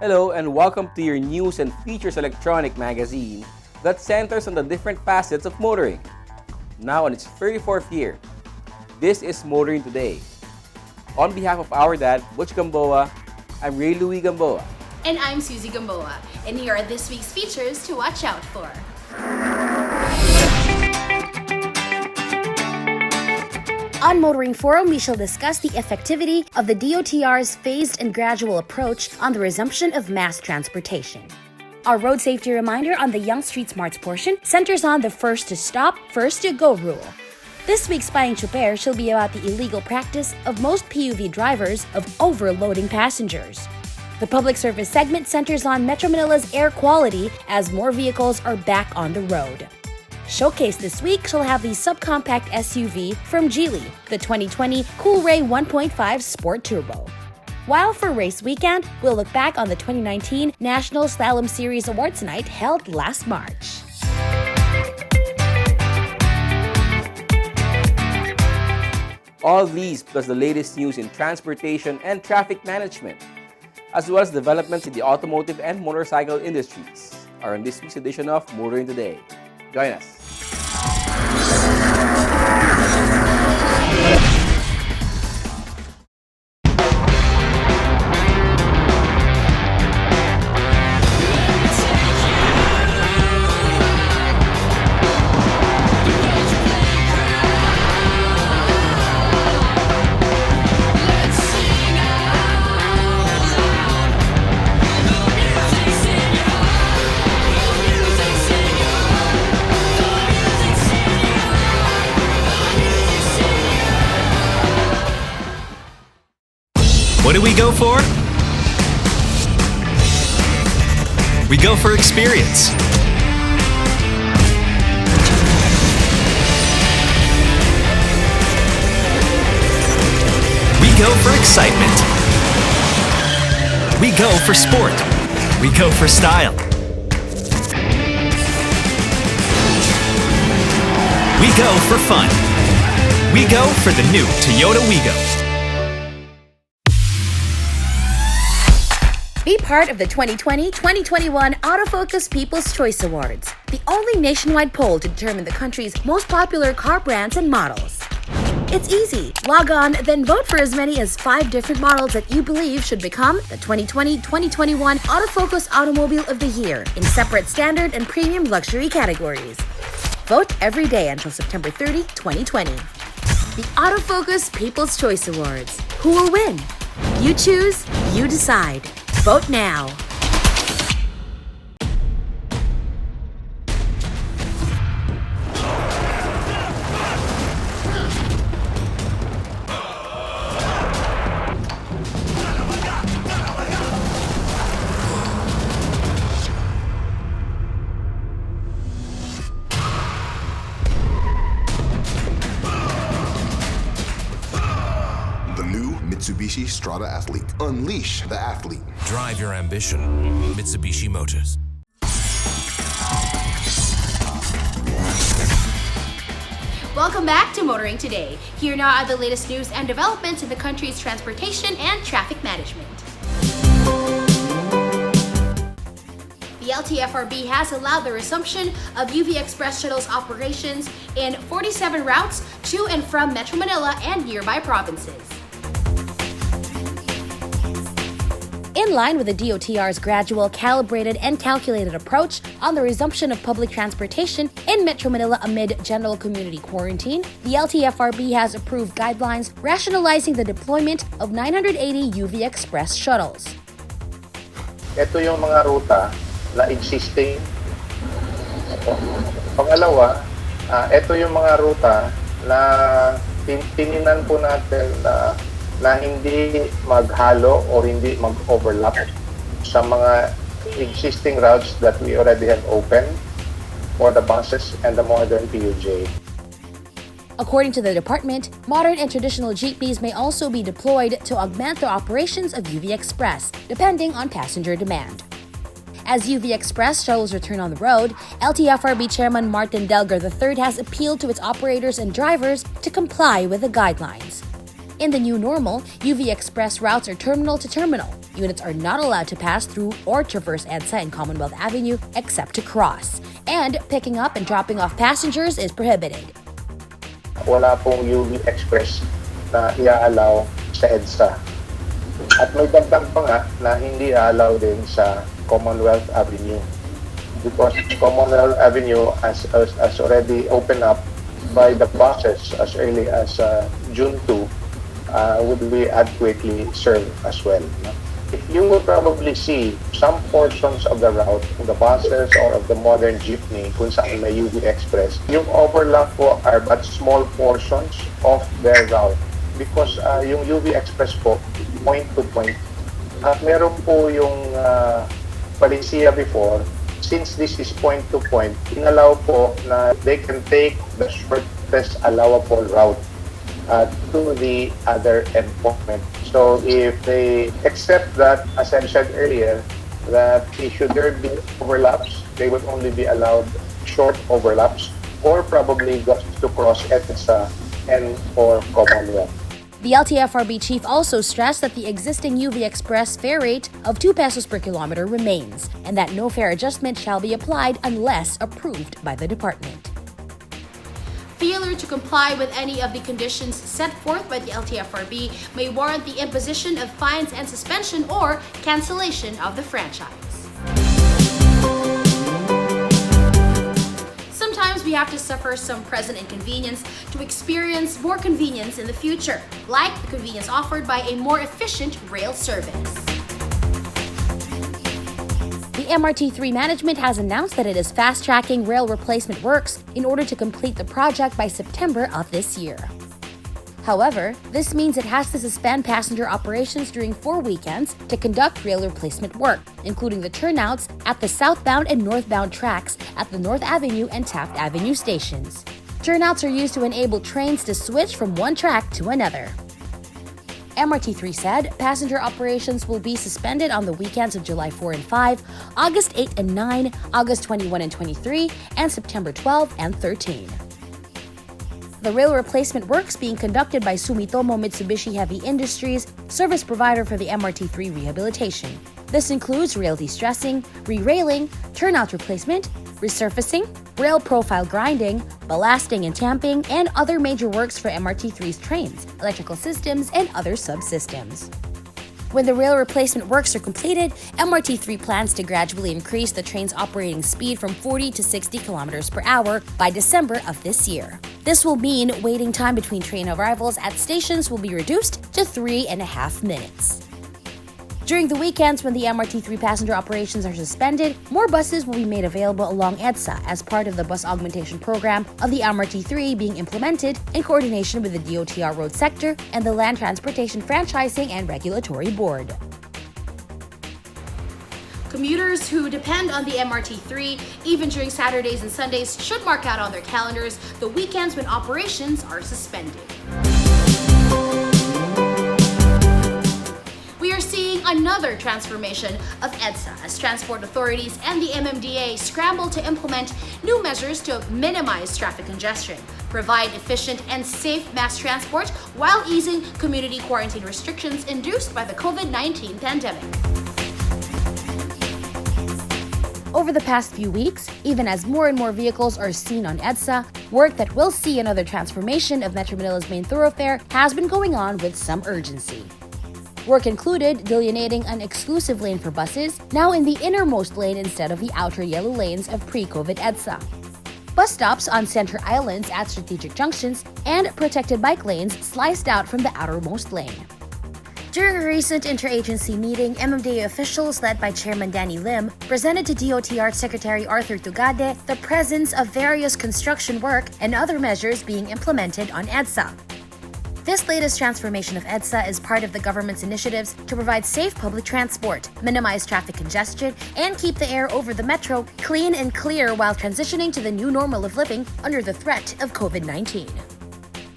Hello and welcome to your news and features electronic magazine that centers on the different facets of motoring. Now on its 34th year, this is Motoring Today. On behalf of our dad, Butch Gamboa, I'm Ray Louie Gamboa. And I'm Susie Gamboa, and here are this week's features to watch out for. On Motoring Forum, we shall discuss the effectivity of the DOTR's phased and gradual approach on the resumption of mass transportation. Our road safety reminder on the Young Street Smarts portion centers on the first to stop, first to go rule. This week's Spying Chuper shall be about the illegal practice of most PUV drivers of overloading passengers. The public service segment centers on Metro Manila's air quality as more vehicles are back on the road. Showcase this week shall have the subcompact SUV from Geely, the 2020 Coolray 1.5 Sport Turbo. While for race weekend, we'll look back on the 2019 National Slalom Series Awards Night held last March. All these plus the latest news in transportation and traffic management, as well as developments in the automotive and motorcycle industries, are in this week's edition of Motoring Today. Join us. What do we go for? We go for experience. We go for excitement. We go for sport. We go for style. We go for fun. We go for the new Toyota Wigo. Be part of the 2020-2021 Autofocus People's Choice Awards, the only nationwide poll to determine the country's most popular car brands and models. It's easy. Log on, then vote for as many as 5 different models that you believe should become the 2020-2021 Autofocus Automobile of the Year in separate standard and premium luxury categories. Vote every day until September 30, 2020. The Autofocus People's Choice Awards. Who will win? You choose, you decide. Vote now. Mitsubishi Strada Athlete. Unleash the athlete. Drive your ambition. Mitsubishi Motors. Welcome back to Motoring Today. Here now are the latest news and developments in the country's transportation and traffic management. The LTFRB has allowed the resumption of UV Express shuttles operations in 47 routes to and from Metro Manila and nearby provinces. In line with the DOTR's gradual, calibrated, and calculated approach on the resumption of public transportation in Metro Manila amid general community quarantine, the LTFRB has approved guidelines rationalizing the deployment of 980 UV Express shuttles. Ito yung mga ruta na existing. Pangalawa, ito yung mga ruta na tininan po natin na hindi maghalo or hindi mag-overlap sa mga existing routes that we already have open for the buses and the modern PUJ. According to the department, modern and traditional jeepneys may also be deployed to augment the operations of UV Express, depending on passenger demand. As UV Express shuttles return on the road, LTFRB Chairman Martin Delgar III has appealed to its operators and drivers to comply with the guidelines. In the new normal, UV Express routes are terminal to terminal. Units are not allowed to pass through or traverse EDSA and Commonwealth Avenue except to cross. And picking up and dropping off passengers is prohibited. Wala pong UV Express na i-allow sa EDSA. At may dagdag pa nga na hindi i-allow din sa Commonwealth Avenue. Because Commonwealth Avenue as already opened up by the buses as early as June 2 would be adequately served as well. If you will probably see some portions of the route of the buses or of the modern jeepney kung saan may UV Express, yung overlap po are but small portions of their route because yung UV Express po point to point. At meron po yung Palisia before, since this is point to point, inallow po na they can take the shortest allowable route to the other endpoint. So if they accept that, as I said earlier, that should there be overlaps, they would only be allowed short overlaps or probably just to cross EDSA and or Commonwealth. The LTFRB chief also stressed that the existing UV Express fare rate of 2 pesos per kilometer remains and that no fare adjustment shall be applied unless approved by the department. Failure to comply with any of the conditions set forth by the LTFRB may warrant the imposition of fines and suspension or cancellation of the franchise. Sometimes we have to suffer some present inconvenience to experience more convenience in the future, like the convenience offered by a more efficient rail service. The MRT3 management has announced that it is fast-tracking rail replacement works in order to complete the project by September of this year. However, this means it has to suspend passenger operations during 4 weekends to conduct rail replacement work, including the turnouts at the southbound and northbound tracks at the North Avenue and Taft Avenue stations. Turnouts are used to enable trains to switch from one track to another. MRT3 said passenger operations will be suspended on the weekends of July 4 and 5, August 8 and 9, August 21 and 23, and September 12 and 13. The rail replacement works being conducted by Sumitomo Mitsubishi Heavy Industries, service provider for the MRT3 rehabilitation. This includes rail de-stressing, re-railing, turnout replacement, resurfacing, rail profile grinding, ballasting and tamping, and other major works for MRT3's trains, electrical systems, and other subsystems. When the rail replacement works are completed, MRT3 plans to gradually increase the train's operating speed from 40 to 60 kilometers per hour by December of this year. This will mean waiting time between train arrivals at stations will be reduced to 3.5 minutes. During the weekends when the MRT3 passenger operations are suspended, more buses will be made available along EDSA as part of the bus augmentation program of the MRT3 being implemented in coordination with the DOTR road sector and the Land Transportation Franchising and Regulatory Board. Commuters who depend on the MRT3, even during Saturdays and Sundays, should mark out on their calendars the weekends when operations are suspended. We are seeing another transformation of EDSA as transport authorities and the MMDA scramble to implement new measures to minimize traffic congestion, provide efficient and safe mass transport while easing community quarantine restrictions induced by the COVID-19 pandemic. Over the past few weeks, even as more and more vehicles are seen on EDSA, work that will see another transformation of Metro Manila's main thoroughfare has been going on with some urgency. Work included delineating an exclusive lane for buses, now in the innermost lane instead of the outer yellow lanes of pre-COVID EDSA. Bus stops on center islands at strategic junctions, and protected bike lanes sliced out from the outermost lane. During a recent interagency meeting, MMDA officials led by Chairman Danny Lim presented to DOTR Secretary Arthur Tugade the presence of various construction work and other measures being implemented on EDSA. This latest transformation of EDSA is part of the government's initiatives to provide safe public transport, minimize traffic congestion, and keep the air over the metro clean and clear while transitioning to the new normal of living under the threat of COVID-19.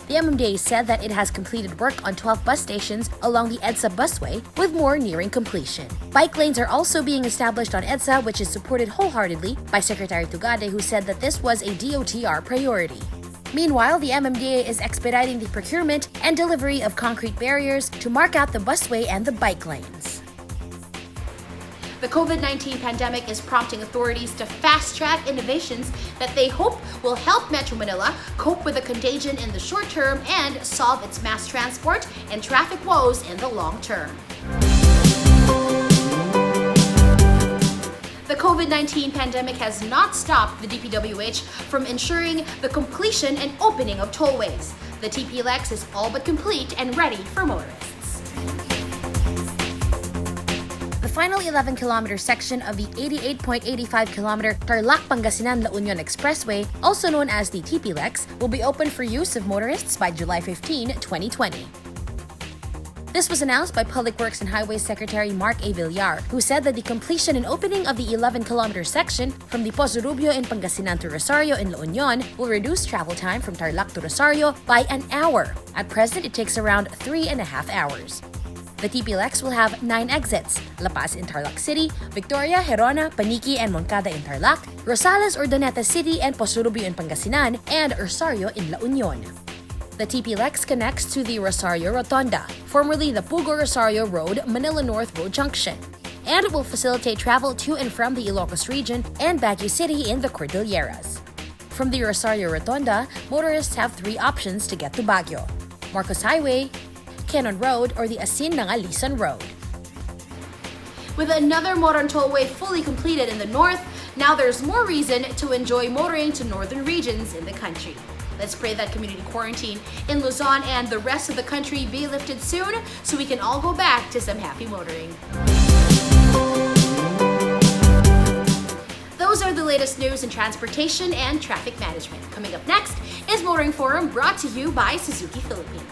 The MMDA said that it has completed work on 12 bus stations along the EDSA busway, with more nearing completion. Bike lanes are also being established on EDSA, which is supported wholeheartedly by Secretary Tugade, who said that this was a DOTR priority. Meanwhile, the MMDA is expediting the procurement and delivery of concrete barriers to mark out the busway and the bike lanes. The COVID-19 pandemic is prompting authorities to fast-track innovations that they hope will help Metro Manila cope with the contagion in the short term and solve its mass transport and traffic woes in the long term. The COVID-19 pandemic has not stopped the DPWH from ensuring the completion and opening of tollways. The TPLEX is all but complete and ready for motorists. The final 11-kilometer section of the 88.85-kilometer Tarlac-Pangasinan-La Union Expressway, also known as the TPLEX, will be open for use of motorists by July 15, 2020. This was announced by Public Works and Highways Secretary Mark A. Villar, who said that the completion and opening of the 11-kilometer section from the Pozo Rubio in Pangasinan to Rosario in La Union will reduce travel time from Tarlac to Rosario by an hour. At present, it takes around 3.5 hours. The TPLEX will have 9 exits: La Paz in Tarlac City, Victoria, Gerona, Paniqui, and Moncada in Tarlac, Rosales, Urdaneta City, and Pozo Rubio in Pangasinan, and Rosario in La Union. The TPLEX connects to the Rosario Rotonda, formerly the Pugo Rosario Road, Manila North Road Junction, and it will facilitate travel to and from the Ilocos region and Baguio City in the Cordilleras. From the Rosario Rotonda, motorists have 3 options to get to Baguio: Marcos Highway, Cannon Road, or the Asin-Nangalisan Road. With another modern tollway fully completed in the north, now there's more reason to enjoy motoring to northern regions in the country. Let's pray that community quarantine in Luzon and the rest of the country be lifted soon so we can all go back to some happy motoring. Those are the latest news in transportation and traffic management. Coming up next is Motoring Forum, brought to you by Suzuki Philippines.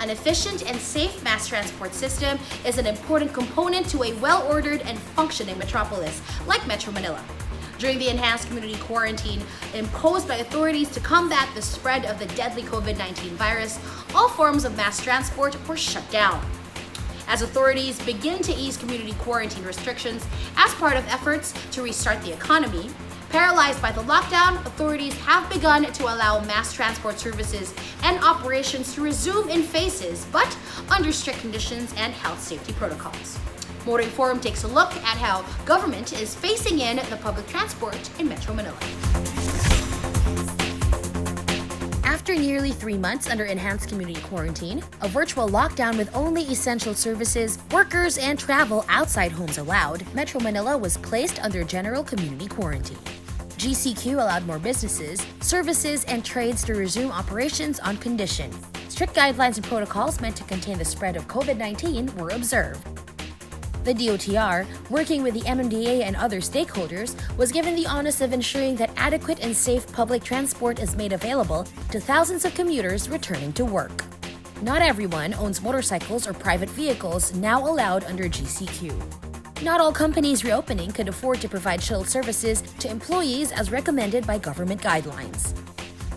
An efficient and safe mass transport system is an important component to a well-ordered and functioning metropolis like Metro Manila. During the enhanced community quarantine imposed by authorities to combat the spread of the deadly COVID-19 virus, all forms of mass transport were shut down. As authorities begin to ease community quarantine restrictions as part of efforts to restart the economy, paralyzed by the lockdown, authorities have begun to allow mass transport services and operations to resume in phases, but under strict conditions and health safety protocols. Motoring Forum takes a look at how government is phasing in the public transport in Metro Manila. After nearly 3 months under enhanced community quarantine, a virtual lockdown with only essential services, workers, and travel outside homes allowed, Metro Manila was placed under general community quarantine. GCQ allowed more businesses, services, and trades to resume operations on condition. Strict guidelines and protocols meant to contain the spread of COVID-19 were observed. The DOTR, working with the MMDA and other stakeholders, was given the onus of ensuring that adequate and safe public transport is made available to thousands of commuters returning to work. Not everyone owns motorcycles or private vehicles now allowed under GCQ. Not all companies reopening could afford to provide shuttle services to employees as recommended by government guidelines.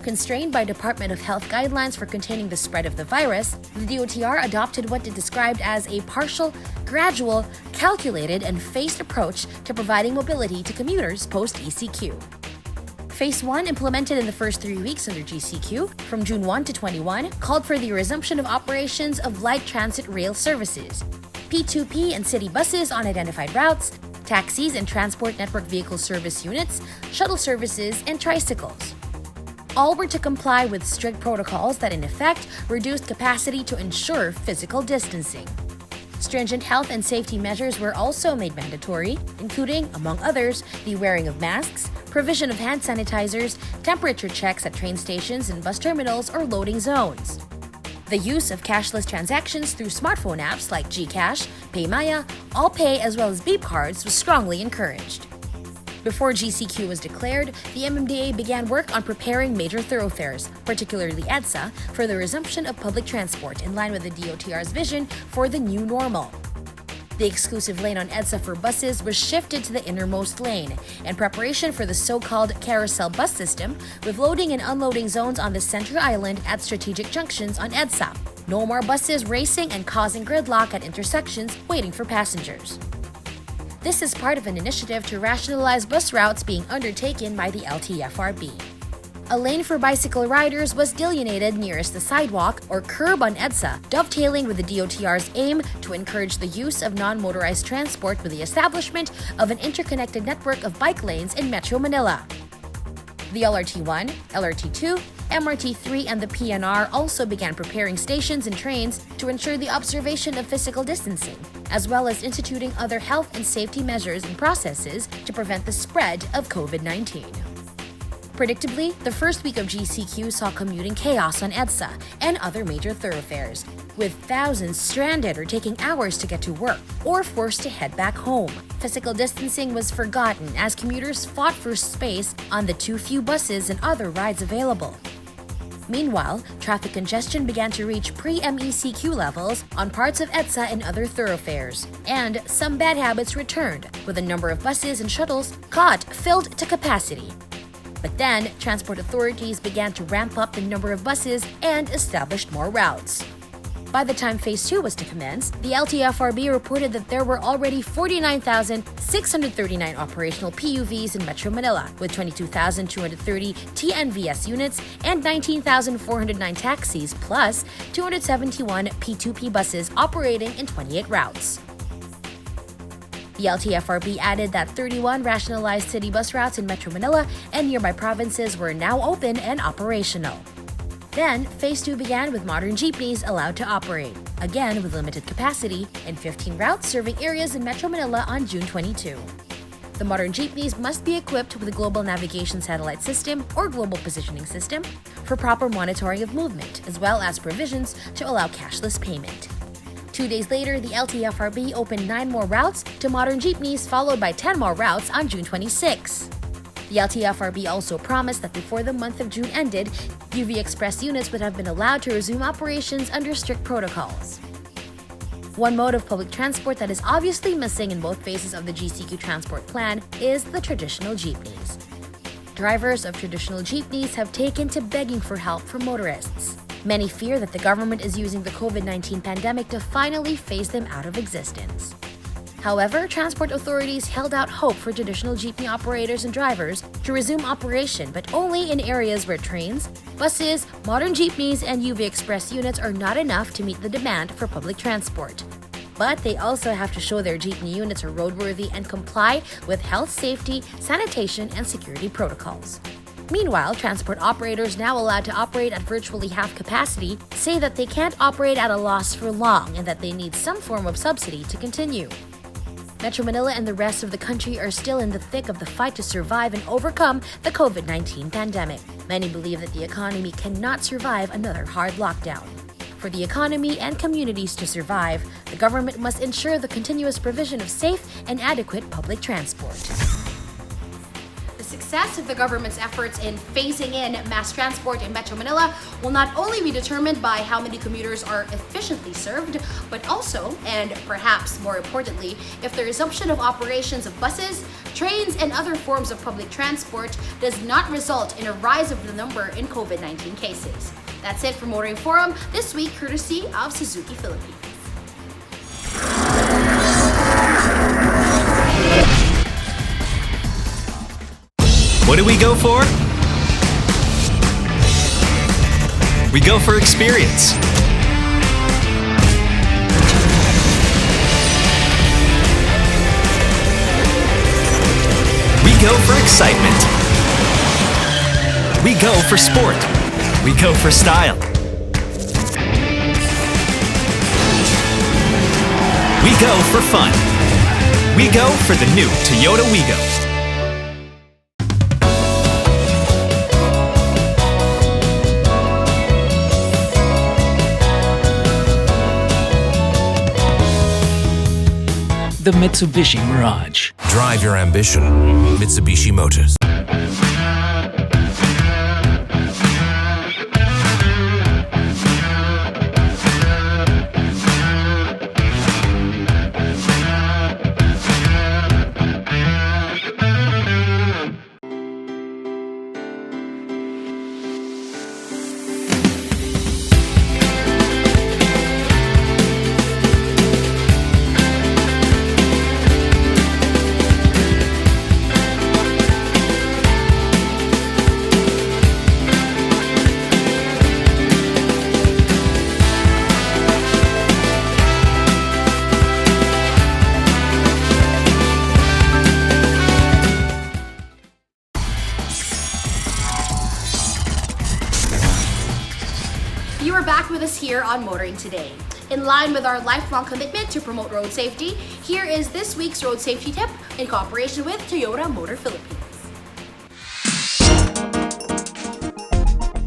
Constrained by Department of Health guidelines for containing the spread of the virus, the DOTR adopted what it described as a partial, gradual, calculated, and phased approach to providing mobility to commuters post-ECQ. Phase 1, implemented in the first 3 weeks under GCQ, from June 1 to 21, called for the resumption of operations of light transit rail services, P2P and city buses on identified routes, taxis and transport network vehicle service units, shuttle services, and tricycles. All were to comply with strict protocols that in effect reduced capacity to ensure physical distancing. Stringent health and safety measures were also made mandatory, including, among others, the wearing of masks, provision of hand sanitizers, temperature checks at train stations and bus terminals or loading zones. The use of cashless transactions through smartphone apps like GCash, PayMaya, AllPay, as well as Beep cards was strongly encouraged. Before GCQ was declared, the MMDA began work on preparing major thoroughfares, particularly EDSA, for the resumption of public transport in line with the DOTR's vision for the new normal. The exclusive lane on EDSA for buses was shifted to the innermost lane in preparation for the so-called carousel bus system, with loading and unloading zones on the center island at strategic junctions on EDSA. No more buses racing and causing gridlock at intersections waiting for passengers. This is part of an initiative to rationalize bus routes being undertaken by the LTFRB. A lane for bicycle riders was delineated nearest the sidewalk or curb on EDSA, dovetailing with the DOTR's aim to encourage the use of non-motorized transport with the establishment of an interconnected network of bike lanes in Metro Manila. The LRT-1, LRT-2, MRT-3 and the PNR also began preparing stations and trains to ensure the observation of physical distancing, as well as instituting other health and safety measures and processes to prevent the spread of COVID-19. Predictably, the first week of GCQ saw commuting chaos on EDSA and other major thoroughfares, with thousands stranded or taking hours to get to work or forced to head back home. Physical distancing was forgotten as commuters fought for space on the too few buses and other rides available. Meanwhile, traffic congestion began to reach pre-MECQ levels on parts of EDSA and other thoroughfares, and some bad habits returned, with a number of buses and shuttles caught filled to capacity. But then, transport authorities began to ramp up the number of buses and established more routes. By the time Phase 2 was to commence, the LTFRB reported that there were already 49,639 operational PUVs in Metro Manila, with 22,230 TNVS units and 19,409 taxis, plus 271 P2P buses operating in 28 routes. The LTFRB added that 31 rationalized city bus routes in Metro Manila and nearby provinces were now open and operational. Then, Phase 2 began with modern jeepneys allowed to operate, again with limited capacity, in 15 routes serving areas in Metro Manila on June 22. The modern jeepneys must be equipped with a Global Navigation Satellite System or Global Positioning System for proper monitoring of movement, as well as provisions to allow cashless payment. 2 days later, the LTFRB opened 9 more routes to modern jeepneys, followed by 10 more routes on June 26. The LTFRB also promised that before the month of June ended, UV Express units would have been allowed to resume operations under strict protocols. One mode of public transport that is obviously missing in both phases of the GCQ transport plan is the traditional jeepneys. Drivers of traditional jeepneys have taken to begging for help from motorists. Many fear that the government is using the COVID-19 pandemic to finally phase them out of existence. However, transport authorities held out hope for traditional jeepney operators and drivers to resume operation, but only in areas where trains, buses, modern jeepneys, and UV Express units are not enough to meet the demand for public transport. But they also have to show their jeepney units are roadworthy and comply with health, safety, sanitation, and security protocols. Meanwhile, transport operators now allowed to operate at virtually half capacity say that they can't operate at a loss for long and that they need some form of subsidy to continue. Metro Manila and the rest of the country are still in the thick of the fight to survive and overcome the COVID-19 pandemic. Many believe that the economy cannot survive another hard lockdown. For the economy and communities to survive, the government must ensure the continuous provision of safe and adequate public transport. The success of the government's efforts in phasing in mass transport in Metro Manila will not only be determined by how many commuters are efficiently served, but also, and perhaps more importantly, if the resumption of operations of buses, trains, and other forms of public transport does not result in a rise of the number in COVID-19 cases. That's it for Motoring Forum this week, courtesy of Suzuki Philippines. What do we go for? We go for experience. We go for excitement. We go for sport. We go for style. We go for fun. We go for the new Toyota Wigo. the Mitsubishi Mirage. Drive your ambition. Mitsubishi Motors. You are back with us here on Motoring Today. In line with our lifelong commitment to promote road safety, here is this week's road safety tip in cooperation with Toyota Motor Philippines.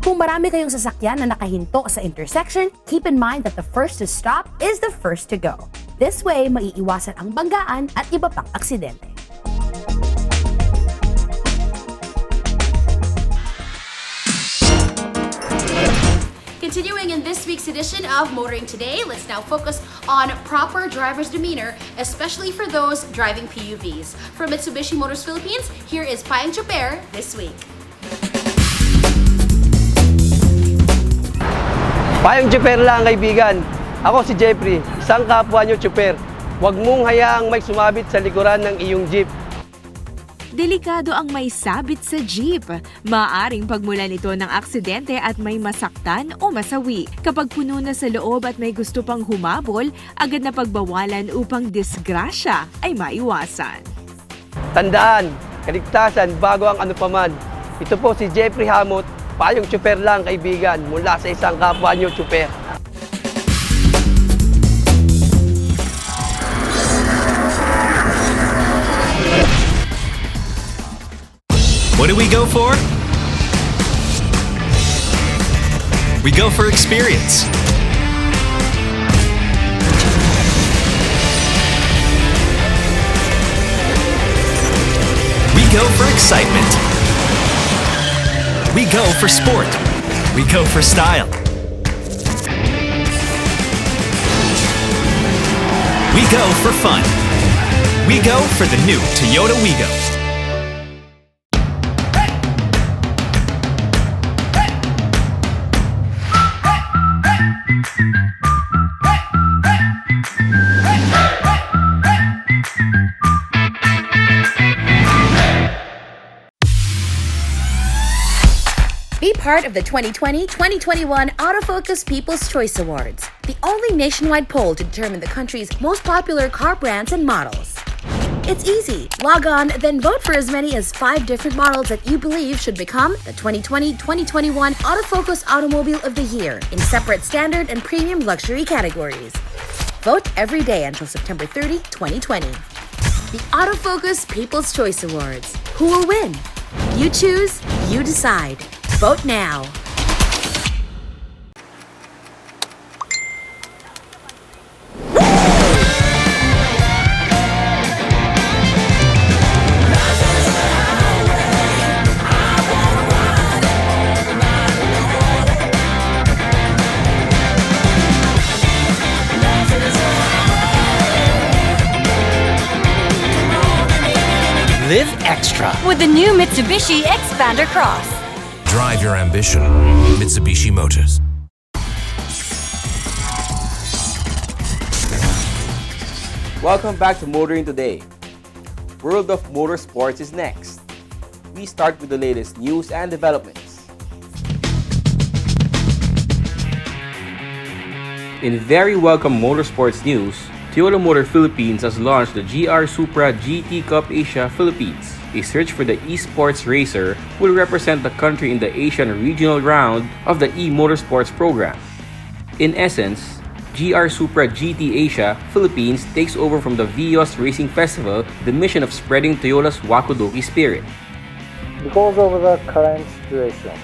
Kung marami kayong sasakyan na nakahinto sa intersection, keep in mind that the first to stop is the first to go. This way, maiiwasan ang banggaan at iba pang aksidente. Continuing in this week's edition of Motoring Today, let's now focus on proper driver's demeanor, especially for those driving PUVs. From Mitsubishi Motors Philippines, here is Payang Chuper this week. Payang Chuper lang, kaibigan. Ako si Jeffrey, isang kapwa nyo Chuper. Huwag mong hayaang may sumabit sa likuran ng iyong jeep. Delikado ang may sabit sa jeep. Maaring pagmulan ito ng aksidente at may masaktan o masawi. Kapag puno na sa loob at may gusto pang humabol, agad na pagbawalan upang disgrasya ay maiwasan. Tandaan, kaligtasan bago ang anupaman. Ito po si Jeffrey Hamot, Payong Chuper lang, kaibigan, mula sa isang kapwa nyo Chuper. What do we go for? We go for experience. We go for excitement. We go for sport. We go for style. We go for fun. We go for the new Toyota Wigo. Be part of the 2020-2021 Autofocus People's Choice Awards, the only nationwide poll to determine the country's most popular car brands and models. It's easy. Log on, then vote for as many as 5 different models that you believe should become the 2020-2021 Autofocus Automobile of the Year in separate standard and premium luxury categories. Vote every day until September 30, 2020. The Autofocus People's Choice Awards. Who will win? You choose, you decide. Vote now. Live extra. With the new Mitsubishi Xpander Cross. Drive your ambition. Mitsubishi Motors. Welcome back to Motoring Today. World of Motorsports is next. We start with the latest news and developments. In very welcome motorsports news, Toyota Motor Philippines has launched the GR Supra GT Cup Asia Philippines, a search for the esports racer who will represent the country in the Asian regional round of the e-motorsports program. In essence, GR Supra GT Asia Philippines takes over from the Vios Racing Festival the mission of spreading Toyota's Wakudoki spirit. Because of the current situation,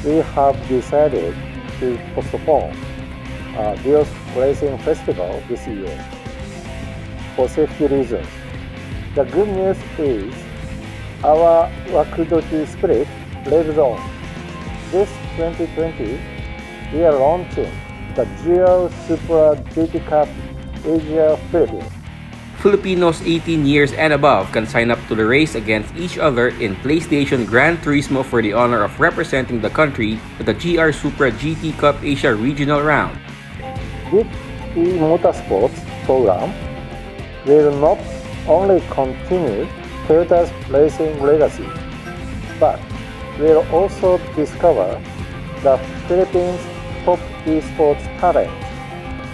we have decided to postpone Vios Racing Festival this year. for safety reasons. The good news is our Wakudoki Spirit lives on. This 2020, we are launching the GR Supra GT Cup Asia Philippines. Filipinos 18 years and above can sign up to the race against each other in PlayStation Gran Turismo for the honor of representing the country at the GR Supra GT Cup Asia Regional Round. This e-motorsports program will not only continue Toyota's racing legacy, but will also discover the Philippines' top esports talent.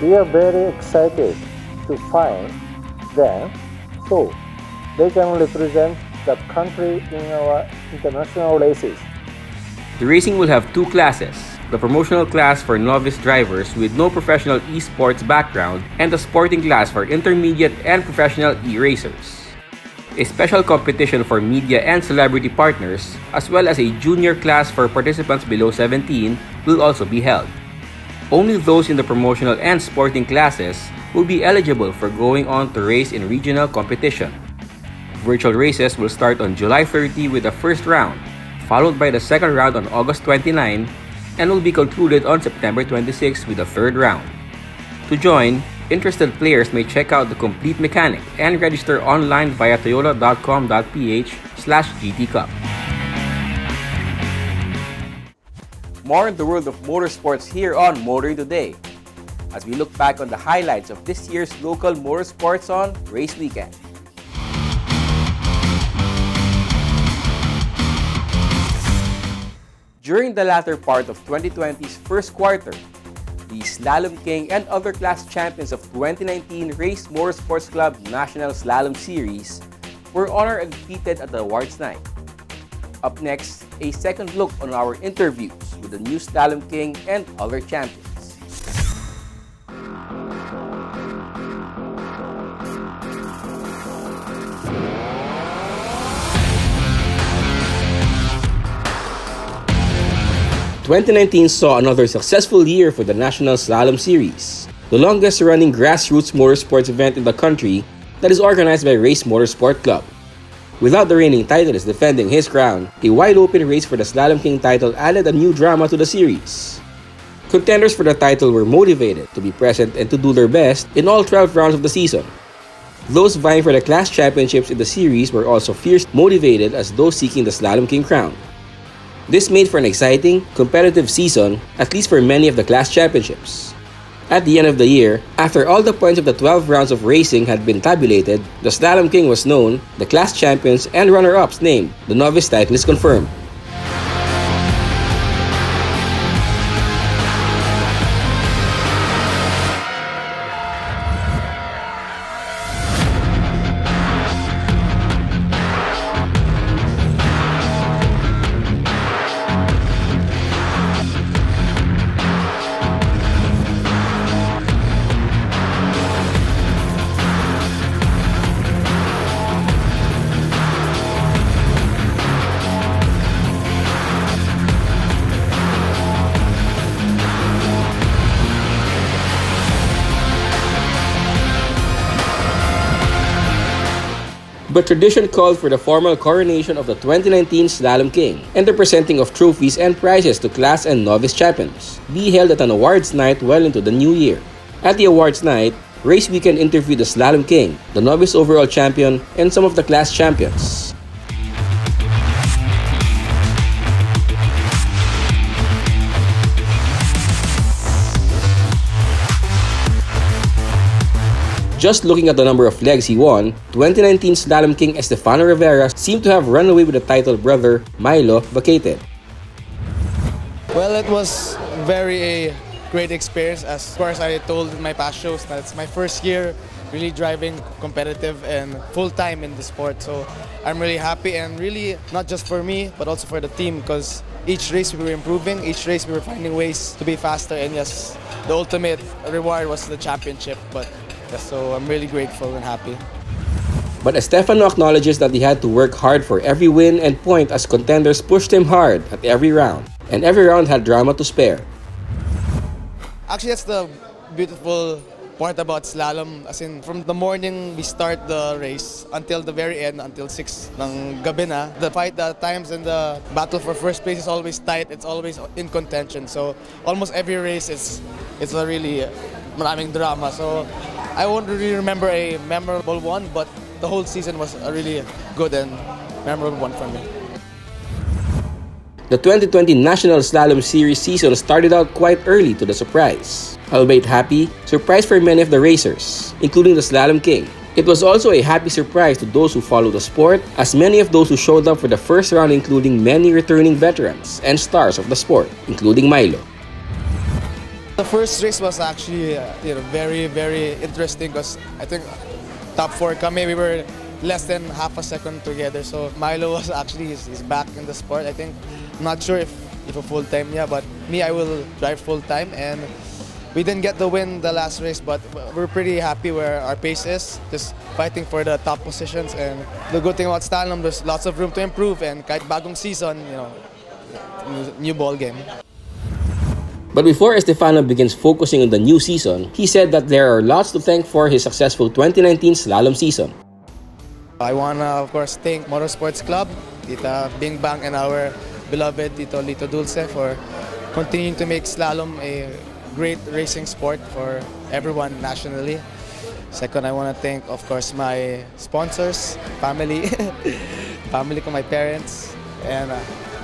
We are very excited to find them so they can represent the country in our international races. The racing will have two classes, the promotional class for novice drivers with no professional esports background and the sporting class for intermediate and professional e-racers. A special competition for media and celebrity partners, as well as a junior class for participants below 17, will also be held. Only those in the promotional and sporting classes will be eligible for going on to race in regional competition. Virtual races will start on July 30 with the first round, followed by the second round on August 29, and will be concluded on September 26 with the third round. To join, interested players may check out the complete mechanic and register online via toyota.com.ph/GTCup. More in the world of motorsports here on Motoring Today, as we look back on the highlights of this year's local motorsports on Race Weekend. During the latter part of 2020's first quarter, the Slalom King and other class champions of 2019 Race Motorsports Club National Slalom Series were honored and defeated at the awards night. Up next, a second look on our interviews with the new Slalom King and other champions. '19 saw another successful year for the National Slalom Series, the longest-running grassroots motorsports event in the country that is organized by Race Motorsport Club. Without the reigning titleist defending his crown, a wide-open race for the Slalom King title added a new drama to the series. Contenders for the title were motivated to be present and to do their best in all 12 rounds of the season. Those vying for the class championships in the series were also fiercely motivated as those seeking the Slalom King crown. This made for an exciting, competitive season, at least for many of the class championships. At the end of the year, after all the points of the 12 rounds of racing had been tabulated, the Slalom King was known, the class champions and runner-ups named, the novice title is confirmed. But tradition called for the formal coronation of the 2019 Slalom King and the presenting of trophies and prizes to class and novice champions be held at an awards night well into the new year. At the awards night, Race Weekend interviewed the Slalom King, the novice overall champion, and some of the class champions. Just looking at the number of legs he won, 2019 Slalom King Estefano Rivera seemed to have run away with the title brother Milo vacated. Well, it was a great experience. As of course I told in my past shows that it's my first year really driving competitive and full-time in the sport. So I'm really happy, and really not just for me but also for the team, because each race we were improving, each race we were finding ways to be faster, and yes, the ultimate reward was the championship. But so I'm really grateful and happy. But Estefano acknowledges that he had to work hard for every win and point as contenders pushed him hard at every round, and every round had drama to spare. Actually, that's the beautiful part about slalom, as in from the morning we start the race until the very end, until 6 ng gabi na. The fight, the times and the battle for first place is always tight. It's always in contention. So almost every race it's a really maraming drama. So I won't really remember a memorable one, but the whole season was a really good and memorable one for me. The 2020 National Slalom Series season started out quite early to the surprise. Albeit happy, surprise for many of the racers, including the Slalom King. It was also a happy surprise to those who follow the sport, as many of those who showed up for the first round including many returning veterans and stars of the sport, including Milo. The first race was actually very, very interesting because I think top 4 kami, we were less than half a second together. So Milo was actually he's back in the sport. I think, I'm not sure if a full-time niya, but me, I will drive full-time. And we didn't get the win the last race, but we're pretty happy where our pace is, just fighting for the top positions. And the good thing about slalom, there's lots of room to improve, and kahit bagong season, new ball game. But before Estefano begins focusing on the new season, he said that there are lots to thank for his successful 2019 slalom season. I want to, of course, thank Motorsports Club, Tita Bing Bang, and our beloved Tito Lito Dulce for continuing to make slalom a great racing sport for everyone nationally. Second, I want to thank, of course, my sponsors, family, family ko, my parents, and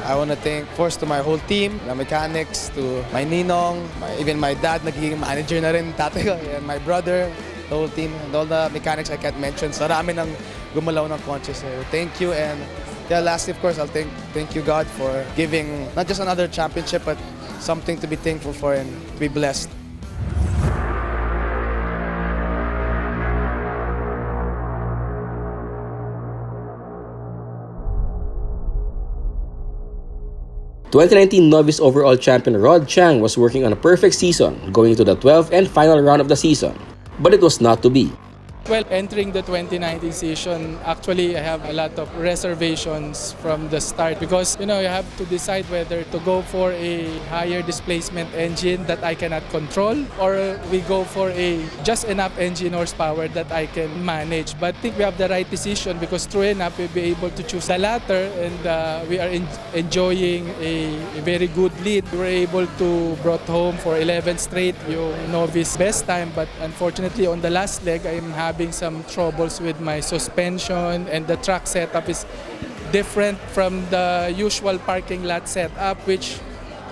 I want to thank, of course, to my whole team, the mechanics, to my ninong, even my dad, nagiging manager na rin, tatay ko, and my brother, the whole team, and all the mechanics I can't mention. Sarami nang gumalaw ng coaches. So thank you, and yeah, lastly, of course, I'll thank you, God, for giving not just another championship, but something to be thankful for and to be blessed. '19 novice overall champion Rod Chang was working on a perfect season, going to the 12th and final round of the season. But it was not to be. Well, entering the 2019 season, actually I have a lot of reservations from the start because, you have to decide whether to go for a higher displacement engine that I cannot control or we go for a just enough engine horsepower that I can manage. But I think we have the right decision because true enough, we'll be able to choose the latter and we are enjoying a very good lead. We were able to brought home for 11 straight yung novice best time, but unfortunately on the last leg, I am having some troubles with my suspension and the track setup is different from the usual parking lot setup, which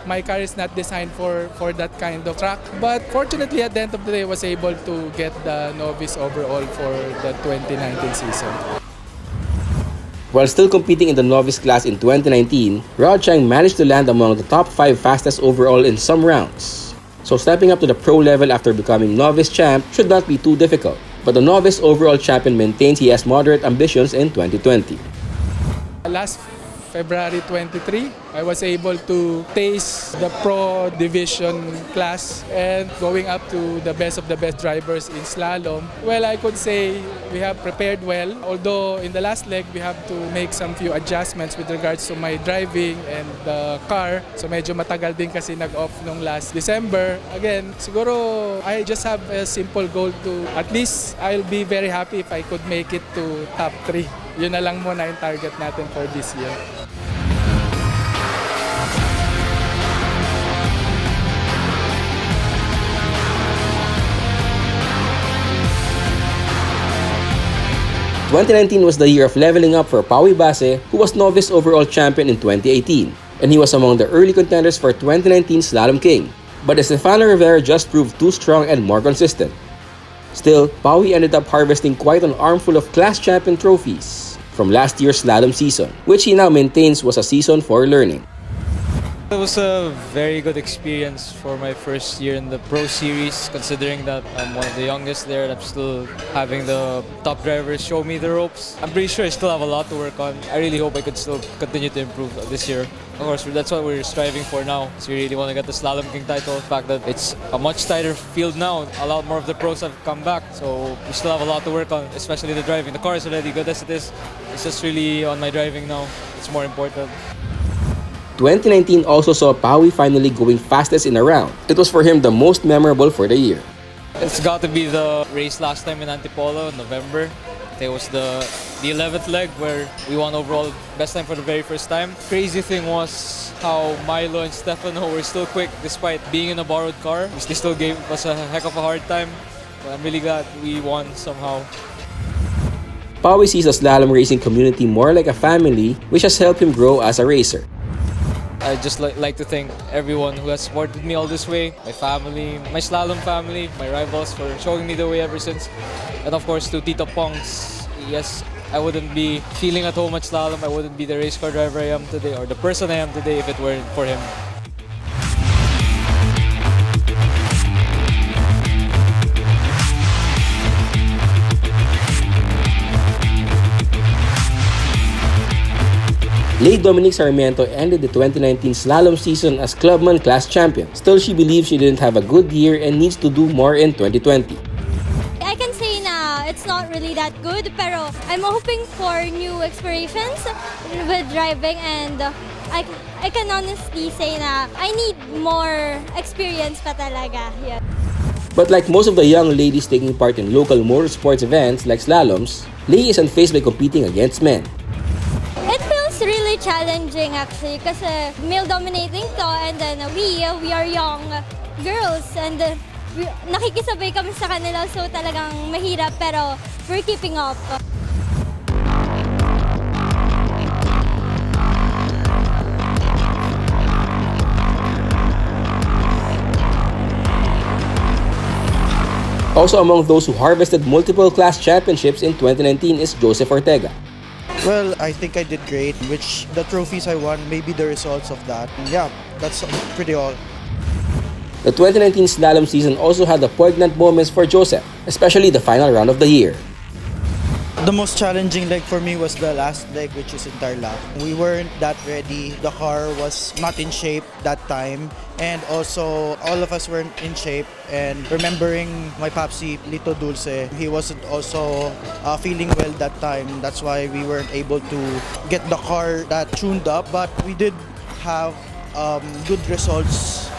my car is not designed for that kind of track. But fortunately, at the end of the day, I was able to get the novice overall for the 2019 season. While still competing in the novice class in 2019, Rod Chang managed to land among the top 5 fastest overall in some rounds. So stepping up to the pro level after becoming novice champ should not be too difficult. But the novice overall champion maintains he has moderate ambitions in 2020. Last February 23, I was able to taste the pro division class and going up to the best of the best drivers in slalom. Well, I could say we have prepared well, although in the last leg we have to make some few adjustments with regards to my driving and the car. So medyo matagal din kasi nag-off nung last December. Again, siguro I just have a simple goal to at least I'll be very happy if I could make it to top 3. Yun na lang muna yung target natin for this year. '19 was the year of leveling up for Paui Base, who was novice overall champion in 2018, and he was among the early contenders for 2019 Slalom King. But Estefano Rivera just proved too strong and more consistent. Still, Paui ended up harvesting quite an armful of class champion trophies from last year's slalom season, which he now maintains was a season for learning. It was a very good experience for my first year in the Pro Series, considering that I'm one of the youngest there and I'm still having the top drivers show me the ropes. I'm pretty sure I still have a lot to work on. I really hope I could still continue to improve this year. Of course, that's what we're striving for now. So we really want to get the Slalom King title. The fact that it's a much tighter field now, a lot more of the pros have come back. So we still have a lot to work on, especially the driving. The car is already good as it is. It's just really on my driving now. It's more important. 2019 also saw Paui finally going fastest in a round. It was for him the most memorable for the year. It's got to be the race last time in Antipolo in November. It was the 11th leg where we won overall best time for the very first time. Crazy thing was how Milo and Stefano were still quick despite being in a borrowed car. They still gave us a heck of a hard time. But I'm really glad we won somehow. Pawi sees the slalom racing community more like a family, which has helped him grow as a racer. I'd just like to thank everyone who has supported me all this way, my family, my slalom family, my rivals for showing me the way ever since. And of course to Tito Pongs. Yes, I wouldn't be feeling at home at slalom, I wouldn't be the race car driver I am today or the person I am today if it weren't for him. Late Dominique Sarmiento ended the 2019 slalom season as Clubman class champion. Still, she believes she didn't have a good year and needs to do more in 2020. I can say na it's not really that good, pero I'm hoping for new explorations with driving, and I can honestly say na I need more experience pa talaga. Yeah. But like most of the young ladies taking part in local motorsports events like slaloms, Lei isn't faced by competing against men. It feels really challenging actually kasi male dominating to, and then we are young girls, and nakikisabay kami sa kanila, so talagang mahirap pero we're keeping up. Also among those who harvested multiple class championships in 2019 is Joseph Ortega. Well, I think I did great, which the trophies I won, maybe the results of that. Yeah, that's pretty all. The 2019 slalom season also had the poignant moments for Joseph, especially the final round of the year. The most challenging leg for me was the last leg, which is in Tarlac. We weren't that ready. The car was not in shape that time. And also, all of us weren't in shape. And remembering my papsi, Lito Dulce, he wasn't also feeling well that time. That's why we weren't able to get the car that tuned up. But we did have good results.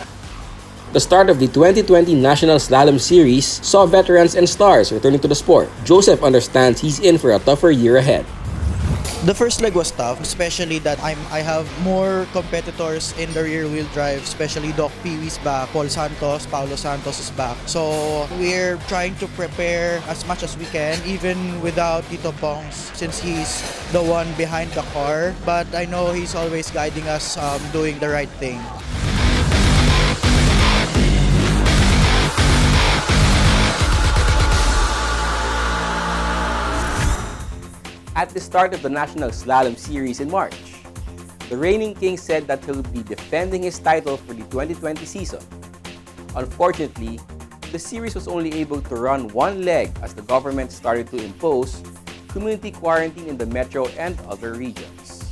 The start of the 2020 National Slalom Series saw veterans and stars returning to the sport. Joseph understands he's in for a tougher year ahead. The first leg was tough, especially that I have more competitors in the rear-wheel drive, especially Doc Peewee back, Paul Santos, Paulo Santos is back. So we're trying to prepare as much as we can, even without Tito Pongs, since he's the one behind the car. But I know he's always guiding us doing the right thing. At the start of the National Slalom Series in March, the reigning king said that he'll be defending his title for the 2020 season. Unfortunately, the series was only able to run one leg as the government started to impose community quarantine in the metro and other regions.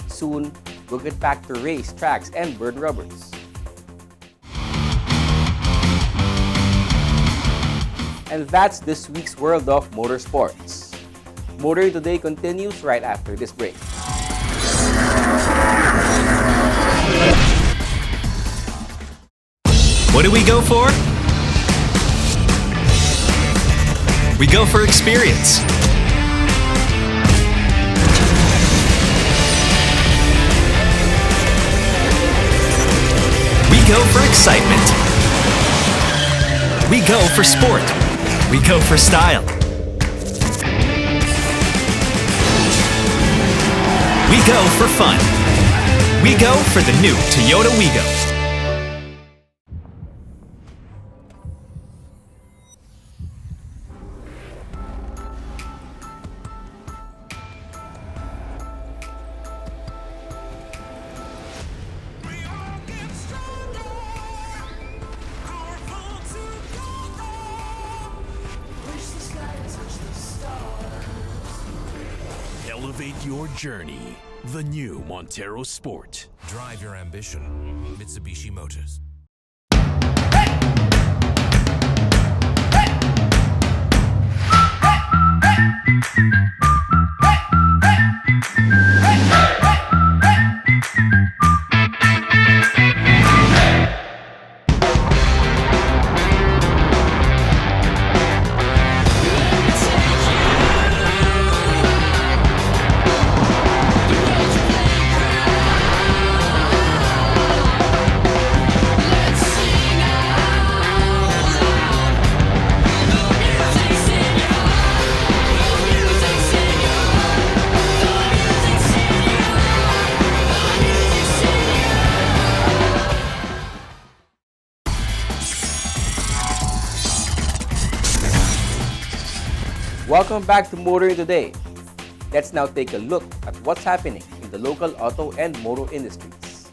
Soon, we'll get back to race tracks and bird rubbers. And that's this week's World of Motorsports. Motoring Today continues right after this break. What do we go for? We go for experience. We go for excitement. We go for sport. We go for style. We go for fun. We go for the new Toyota Wigo. Elevate your journey. The new Montero Sport. Drive your ambition. Mitsubishi Motors. Welcome back to Motoring Today. Let's now take a look at what's happening in the local auto and motor industries.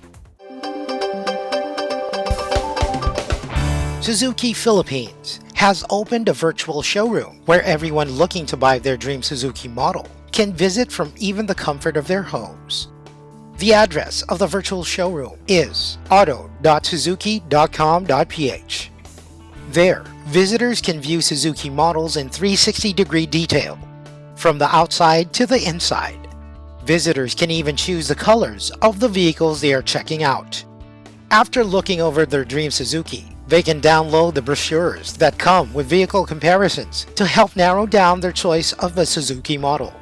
Suzuki Philippines has opened a virtual showroom where everyone looking to buy their dream Suzuki model can visit from even the comfort of their homes. The address of the virtual showroom is auto.suzuki.com.ph. There, visitors can view Suzuki models in 360-degree detail, from the outside to the inside. Visitors can even choose the colors of the vehicles they are checking out. After looking over their dream Suzuki, they can download the brochures that come with vehicle comparisons to help narrow down their choice of a Suzuki model.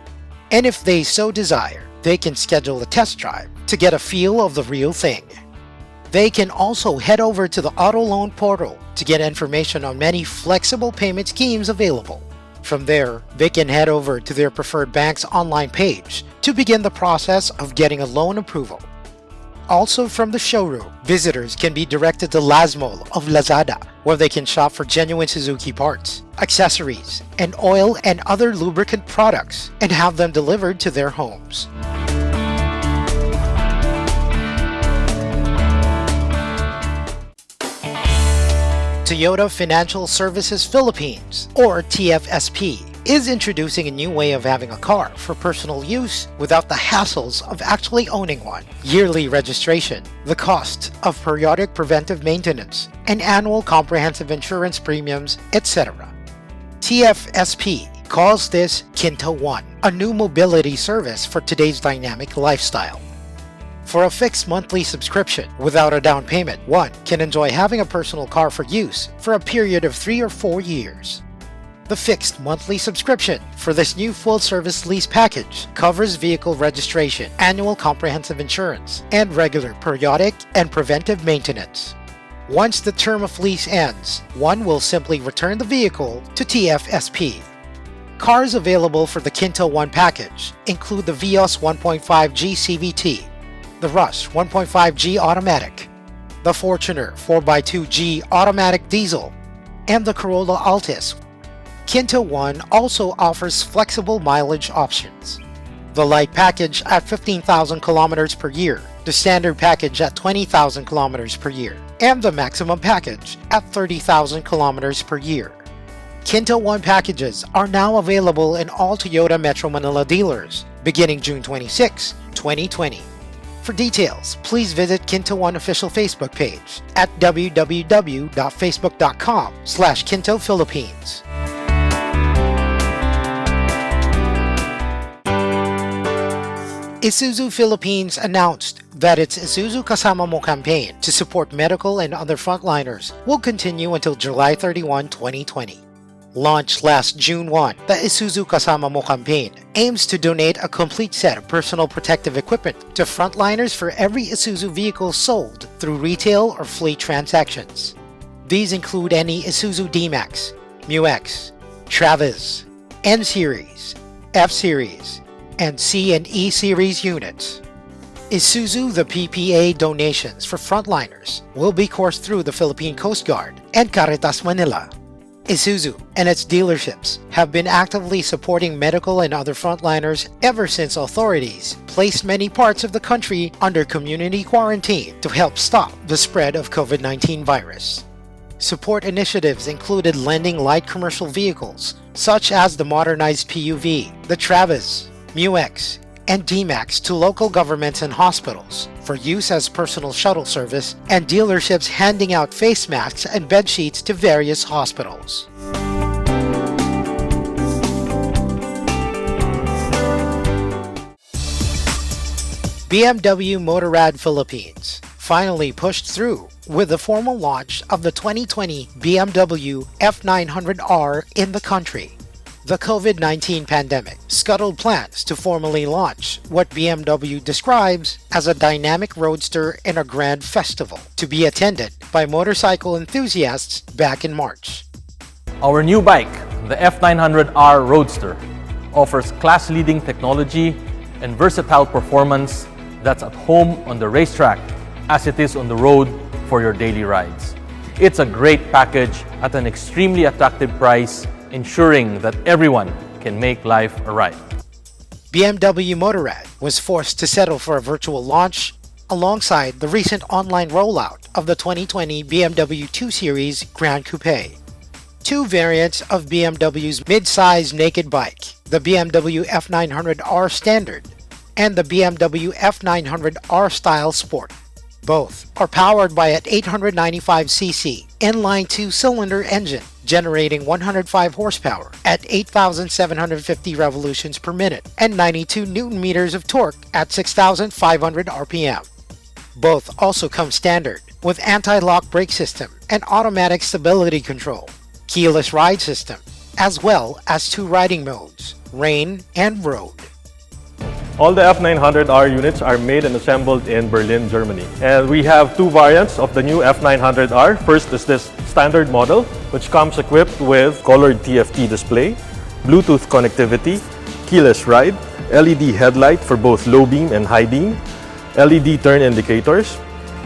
And if they so desire, they can schedule a test drive to get a feel of the real thing. They can also head over to the Auto Loan portal to get information on many flexible payment schemes available. From there, they can head over to their preferred bank's online page to begin the process of getting a loan approval. Also from the showroom, visitors can be directed to Lazmall of Lazada, where they can shop for genuine Suzuki parts, accessories, and oil and other lubricant products and have them delivered to their homes. Toyota Financial Services Philippines, or TFSP, is introducing a new way of having a car for personal use without the hassles of actually owning one. Yearly registration, the cost of periodic preventive maintenance, and annual comprehensive insurance premiums, etc. TFSP calls this Kinto One, a new mobility service for today's dynamic lifestyle. For a fixed monthly subscription without a down payment, one can enjoy having a personal car for use for a period of 3 or 4 years. The fixed monthly subscription for this new full-service lease package covers vehicle registration, annual comprehensive insurance, and regular periodic and preventive maintenance. Once the term of lease ends, one will simply return the vehicle to TFSP. Cars available for the Kinto One package include the Vios 1.5G CVT, the Rush 1.5G Automatic, the Fortuner 4x2G Automatic Diesel, and the Corolla Altis. Kinto One also offers flexible mileage options. The light package at 15,000 kilometers per year, the standard package at 20,000 kilometers per year, and the maximum package at 30,000 kilometers per year. Kinto One packages are now available in all Toyota Metro Manila dealers beginning June 26, 2020. For details, please visit Kinto One official Facebook page at www.facebook.com/Kinto Philippines. Isuzu Philippines announced that its Isuzu Kasama Mo campaign to support medical and other frontliners will continue until July 31, 2020. Launched last June 1, the Isuzu Kasama Mo campaign aims to donate a complete set of personal protective equipment to frontliners for every Isuzu vehicle sold through retail or fleet transactions. These include any Isuzu D-Max, MU-X, Travis, N-Series, F-Series, and C and E-Series units. Isuzu the PPA donations for frontliners will be coursed through the Philippine Coast Guard and Caritas Manila. Isuzu and its dealerships have been actively supporting medical and other frontliners ever since authorities placed many parts of the country under community quarantine to help stop the spread of COVID-19 virus. Support initiatives included lending light commercial vehicles such as the modernized PUV, the Travis, MU-X, and D-Max to local governments and hospitals for use as personal shuttle service, and dealerships handing out face masks and bed sheets to various hospitals. BMW Motorrad Philippines finally pushed through with the formal launch of the 2020 BMW F900R in the country. The COVID-19 pandemic scuttled plans to formally launch what BMW describes as a dynamic roadster in a grand festival to be attended by motorcycle enthusiasts back in March. Our new bike, the F900R Roadster, offers class-leading technology and versatile performance that's at home on the racetrack as it is on the road for your daily rides. It's a great package at an extremely attractive price, ensuring that everyone can make life a ride. BMW Motorrad was forced to settle for a virtual launch alongside the recent online rollout of the 2020 BMW 2 Series Grand Coupe. Two variants of BMW's mid-size naked bike, the BMW F900R Standard and the BMW F900R Style Sport. Both are powered by an 895cc inline two-cylinder engine generating 105 horsepower at 8,750 revolutions per minute and 92 newton meters of torque at 6,500 RPM. Both also come standard with anti-lock brake system and automatic stability control, keyless ride system, as well as two riding modes, rain and road. All the F900R units are made and assembled in Berlin, Germany. And we have two variants of the new F900R. First is this standard model, which comes equipped with colored TFT display, Bluetooth connectivity, keyless ride, LED headlight for both low beam and high beam, LED turn indicators,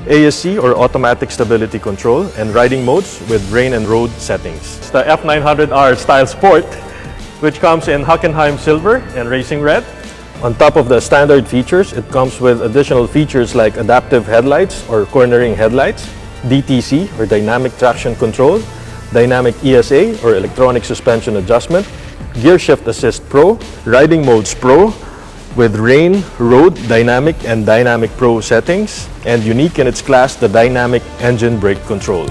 ASC or automatic stability control, and riding modes with rain and road settings. It's the F900R Style Sport, which comes in Hockenheim Silver and Racing Red. On top of the standard features, it comes with additional features like adaptive headlights or cornering headlights, DTC or dynamic traction control, dynamic ESA or electronic suspension adjustment, gear shift assist pro, riding modes pro with rain, road, dynamic and dynamic pro settings, and unique in its class, the dynamic engine brake control.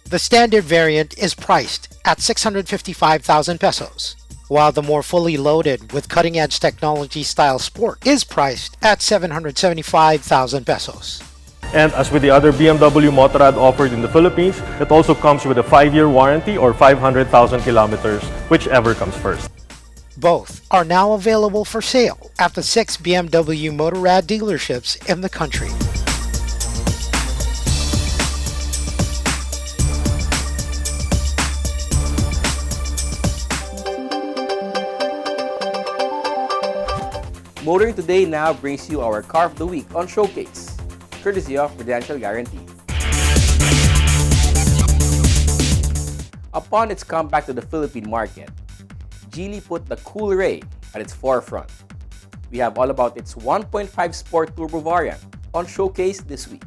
The standard variant is priced at 655,000 pesos. While the more fully loaded with cutting-edge technology Style Sport is priced at 775,000 pesos. And as with the other BMW Motorrad offered in the Philippines, it also comes with a 5-year warranty or 500,000 kilometers, whichever comes first. Both are now available for sale at the 6 BMW Motorrad dealerships in the country. Motoring Today now brings you our Car of the Week on Showcase, courtesy of Prudential Guarantee. Upon its comeback to the Philippine market, Geely put the Cool Ray at its forefront. We have all about its 1.5 Sport Turbo variant on Showcase this week.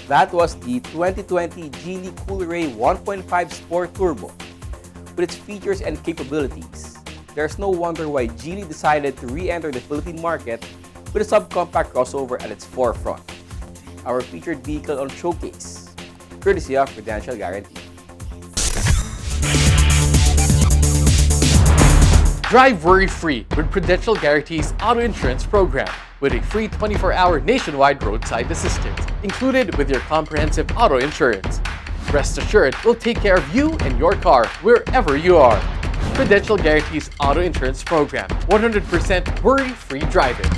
That was the 2020 Geely Coolray 1.5 Sport Turbo. With its features and capabilities, there's no wonder why Geely decided to re-enter the Philippine market with a subcompact crossover at its forefront. Our featured vehicle on Showcase, courtesy of Prudential Guarantee. Drive worry-free with Prudential Guarantee's auto insurance program with a free 24-hour nationwide roadside assistance included with your comprehensive auto insurance. Rest assured, we'll take care of you and your car wherever you are. Prudential Guarantee's auto insurance program, 100% worry-free driving.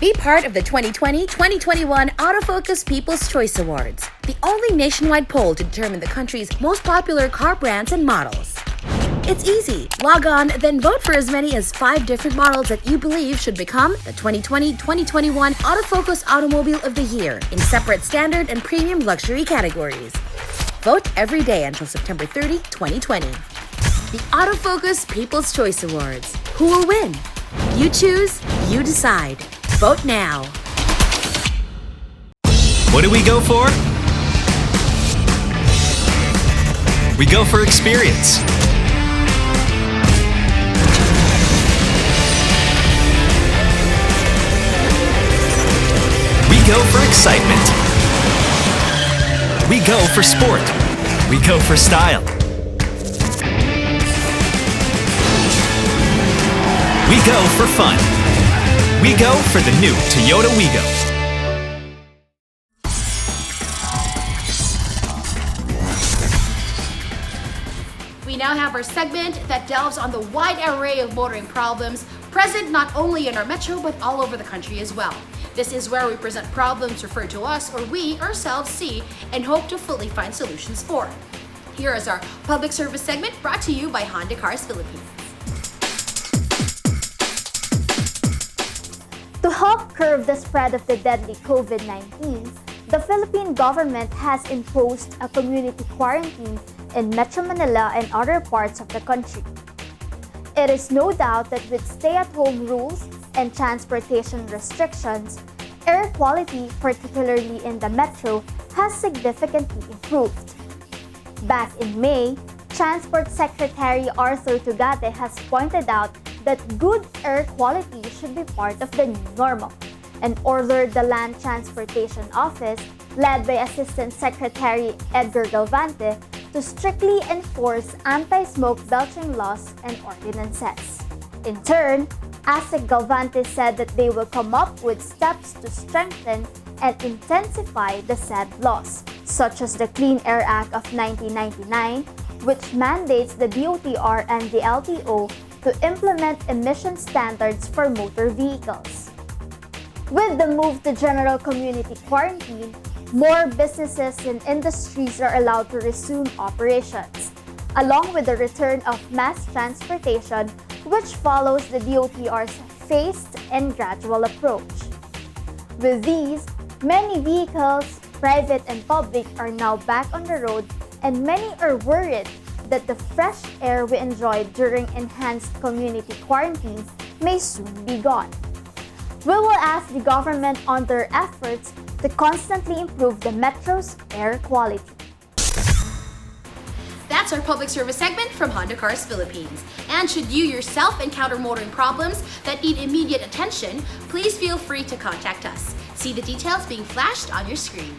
Be part of the 2020-2021 Autofocus People's Choice Awards, the only nationwide poll to determine the country's most popular car brands and models. It's easy. Log on, then vote for as many as 5 different models that you believe should become the 2020-2021 Autofocus Automobile of the Year in separate standard and premium luxury categories. Vote every day until September 30, 2020. The Autofocus People's Choice Awards. Who will win? You choose, you decide. Vote now. What do we go for? We go for experience. We go for excitement. We go for sport. We go for style. We go for fun. We go for the new Toyota Wigo. We now have our segment that delves on the wide array of motoring problems present not only in our metro but all over the country as well. This is where we present problems referred to us or we ourselves see and hope to fully find solutions for. Here is our public service segment brought to you by Honda Cars Philippines. To help curb the spread of the deadly COVID-19, the Philippine government has imposed a community quarantine in Metro Manila and other parts of the country. It is no doubt that with stay-at-home rules and transportation restrictions, air quality, particularly in the metro, has significantly improved. Back in May, Transport Secretary Arthur Tugate has pointed out that good air quality should be part of the new normal and ordered the Land Transportation Office, led by Assistant Secretary Edgar Galvante, to strictly enforce anti-smoke belching laws and ordinances. In turn, ASIC Galvante said that they will come up with steps to strengthen and intensify the said laws, such as the Clean Air Act of 1999, which mandates the DOTR and the LTO to implement emission standards for motor vehicles. With the move to general community quarantine, more businesses and industries are allowed to resume operations, along with the return of mass transportation, which follows the DOTR's phased and gradual approach. With these, many vehicles, private and public, are now back on the road, and many are worried that the fresh air we enjoyed during enhanced community quarantines may soon be gone. We will ask the government on their efforts to constantly improve the metro's air quality. That's our public service segment from Honda Cars Philippines. And should you yourself encounter motoring problems that need immediate attention, please feel free to contact us. See the details being flashed on your screen.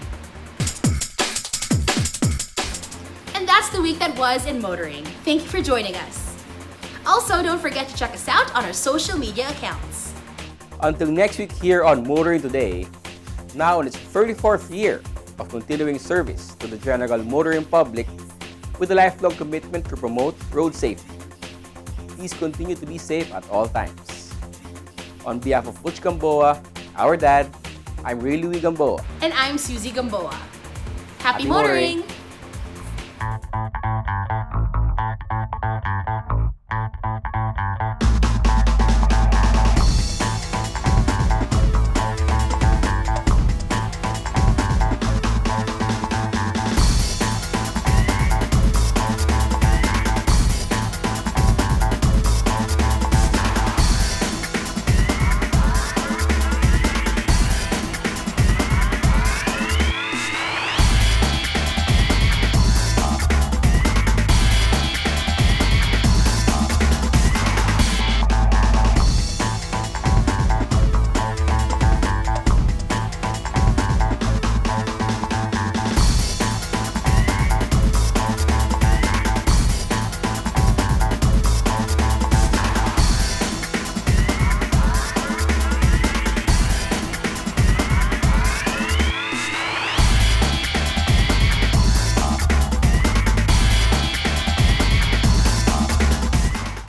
And that's the week that was in motoring. Thank you for joining us. Also, don't forget to check us out on our social media accounts. Until next week here on Motoring Today, now in its 34th year of continuing service to the general motoring public, with a lifelong commitment to promote road safety. Please continue to be safe at all times. On behalf of Butch Gamboa, our dad, I'm Ray Louie Gamboa. And I'm Susie Gamboa. Happy motoring! motoring!